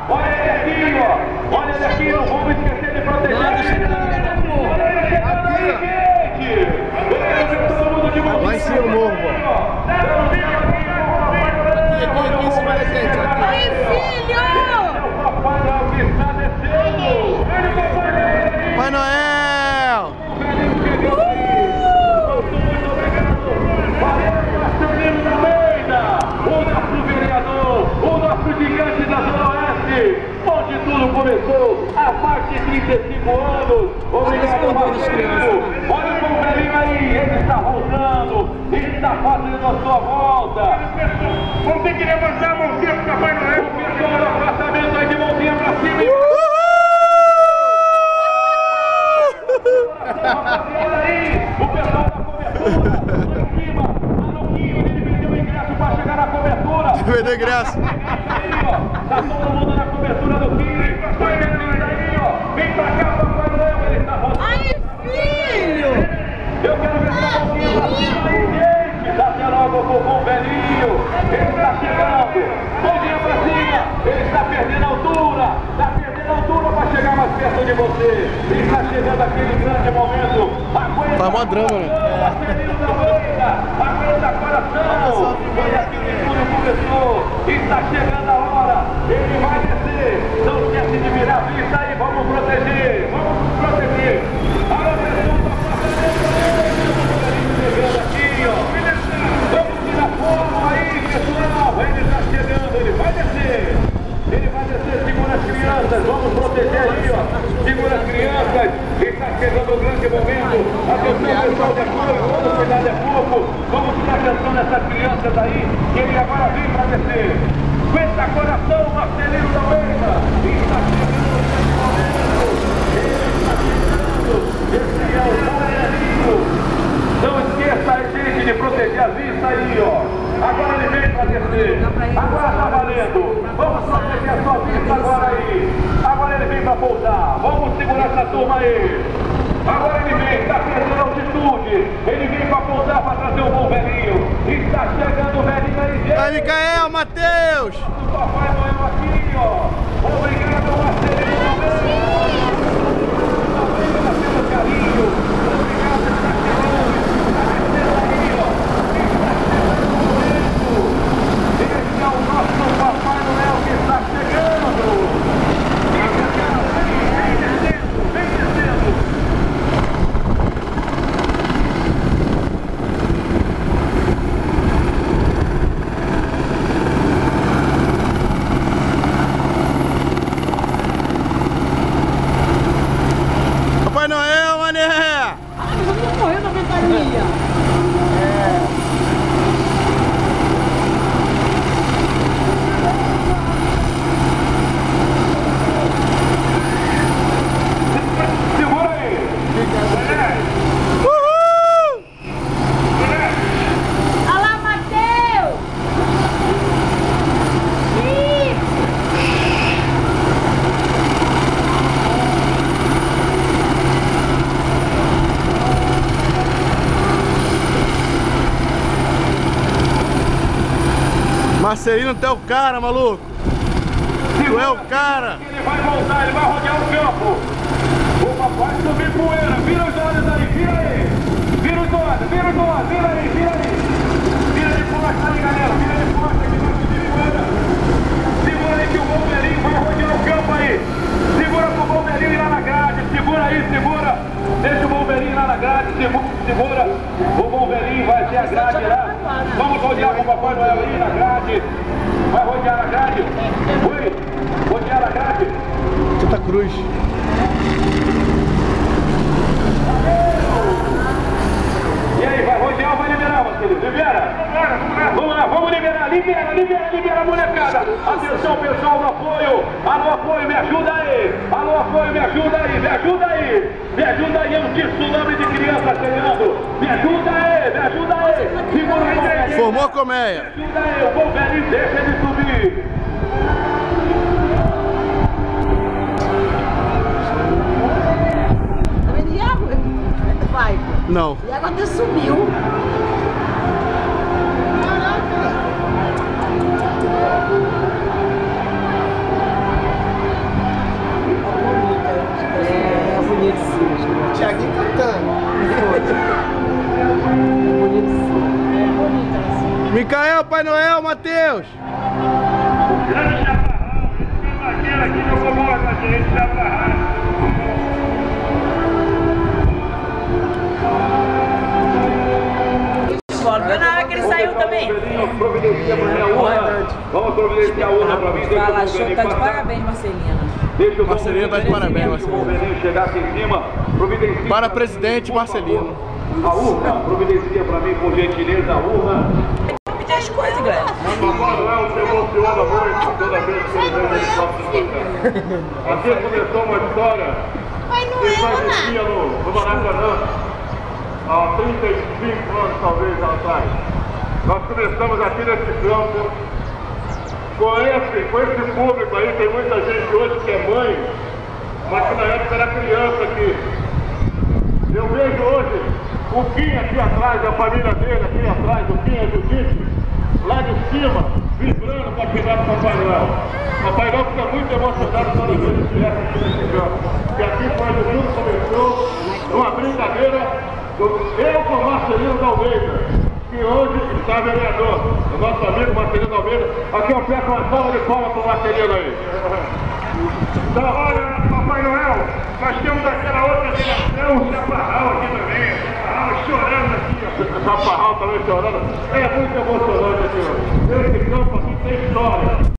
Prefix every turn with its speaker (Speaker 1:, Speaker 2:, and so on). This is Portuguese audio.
Speaker 1: Olha ele aqui, ó. Olha ele aqui, não vamos esquecer de proteger. Olha ele chegando aí, gente. Todo mundo de mão.
Speaker 2: Lá em cima, morro,
Speaker 3: Aqui, em cima da gente.
Speaker 4: Ai, filho!
Speaker 1: O Papai Noel que está descendo.
Speaker 2: Papai Noel!
Speaker 1: Muito obrigado. Valeu, Marcelino da Almeida. O nosso vereador, o nosso gigante da Zona Oeste, onde tudo começou há mais de 35 anos. Obrigado, Marcelino. Olha o bom velhinho aí, ele está voltando, ele está fazendo a sua volta. Vamos ter que levantar a mãozinha para o Papai Noel. O pessoal do afastamento aí de mãozinha para cima. Olha aí, o pessoal da cobertura, lá em cima, Maluquinho, ele vendeu o ingresso para chegar na cobertura.
Speaker 2: Vendeu ingresso.
Speaker 1: Tá todo mundo na cobertura do Kiri. Vai descendo aí, ó. Vem pra cá, Papai Noel, ele tá rodando.
Speaker 4: Ai, filho!
Speaker 1: Eu quero ver essa mãozinha pra cima aí, gente. Dá até logo pro bom velhinho. Ele tá chegando. Mãozinha pra cima. Ele está perdendo altura. Tá perdendo altura pra chegar mais perto de você. Ele tá chegando aquele grande momento.
Speaker 2: Tá mó drama, né?
Speaker 1: Aguenta coração. Olha aqui que tudo começou. Está chegando a hora. Ele vai descer. Não esquece de virar a vista aí. Vamos proteger. Vamos proteger. Alô, pessoal. Chegando aqui, ó. Vamos tirar foto aí, pessoal. Ele está chegando. Ele vai descer. Ele vai descer. Segura as crianças. Vamos proteger aí, ó. Segura as crianças. Está chegando o grande momento. Atenção, pessoal de apoio. Vamos cuidar de pouco. Vamos prestar atenção nessas crianças aí. Que ele agora vem para descer. Aguenta coração, Marcelino da Almeida. Está chegando o grande momento. Ele está chegando. Esse é o bom velhinho. Não esqueça, gente, de proteger a vista aí, ó. Agora ele vem para descer. Agora está valendo. Vamos proteger a sua vista agora aí. Agora ele vem para pousar. Vamos segurar essa turma aí. Agora ele vem, está perdendo altitude. Ele vem para pousar para trazer o bom velhinho. Está chegando o velhinho aí, gente.
Speaker 2: Vai, Micael, Matheus!
Speaker 1: O Papai Noel aqui, ó. Obrigado, Marcelino também. Obrigado pelo carinho. Obrigado pela carinho. Está descendo aí, ó. Está chegando o momento. Esse é o nosso Papai Noel que está chegando. Vem pra cá, vem descendo, vem descendo.
Speaker 2: Papai Noel, mané!
Speaker 4: Eu vou morrer na ventania.
Speaker 1: Segura aí.
Speaker 2: Uhul!
Speaker 4: Olha lá, Matheus! Ih!
Speaker 2: Marcelino, tu é o cara, maluco! Tu é o cara!
Speaker 1: Ele vai voltar, ele vai rodear o campo. O papai subir poeira. Vira os olhos aí, vira aí. Vira os olhos, vira os olhos, vira aí, vira aí. Vira de costa aí, galera. Vira de costa que vai subir poeira. Segura aí que o bom velhinho vai rodear o campo aí. Segura pro bom velhinho ir lá na grade. Segura aí, segura. Deixa o bom velhinho lá na grade. Segura. O bom velhinho vai ter a grade lá. Vamos rodear com o Papai Noel aí na grade. Vai rodear a grade. Oi, rodear a grade.
Speaker 2: Santa Cruz.
Speaker 1: E aí, vai rodear ou vai liberar, Marcelo? Libera? Vamos lá, vamos liberar. Libera, molecada. Atenção, pessoal do apoio. Alô, apoio, me ajuda aí. Alô, apoio, me ajuda aí. Me ajuda aí, é um tsunami de criança chegando. Me ajuda aí. Segura o bom velhinho.
Speaker 2: Formou a colmeia.
Speaker 1: Me ajuda aí, o bom velhinho deixa ele subir.
Speaker 4: Tá vendo de água? Vai.
Speaker 2: Não.
Speaker 4: E a água até subiu.
Speaker 2: céu, Matheus!
Speaker 1: Grande chaparrão, esse cavaqueiro aqui jogou bola com a gente, chaparrão.
Speaker 4: Viu na hora que ele saiu também?
Speaker 1: Vamos providenciar a urna pra mim.
Speaker 4: Fala, show, tá de parabéns, Marcelina.
Speaker 1: Deixa o
Speaker 2: Marcelino tá de parabéns, Marcelino.
Speaker 1: Marcelino chegar aqui em cima, providencia.
Speaker 2: Para presidente Marcelino.
Speaker 1: A urna, providencia pra mim, por gentileza, a urna.
Speaker 4: Pedir as coisas, galera.
Speaker 1: Papai Noel se emociona muito toda vez que ele vem de foto. Aqui começou uma história que existia no Maracanã há 35 anos, talvez, atrás. Nós começamos aqui nesse campo com esse público aí. Tem muita gente hoje que é mãe, mas que na época era criança aqui. Eu vejo hoje o Quinho aqui atrás, a família dele aqui atrás, o Quinho e a Judite, lá de cima, vibrando para pegar o Papai Noel. O Papai Noel fica muito emocionado toda vez que vier aqui nesse campo. Que aqui foi onde tudo começou, numa brincadeira, eu com o Marcelino da Almeida, que hoje está vereador, o nosso amigo Marcelino da Almeida. Aqui eu peço uma salva de palmas para o Marcelino aí. Então, olha, Papai Noel, nós temos aquela outra geração, o Chaparral aqui também, Chaparral chorando aqui, Chaparral também chorando. É muito emocionante aqui, ó. Esse campo aqui tem história.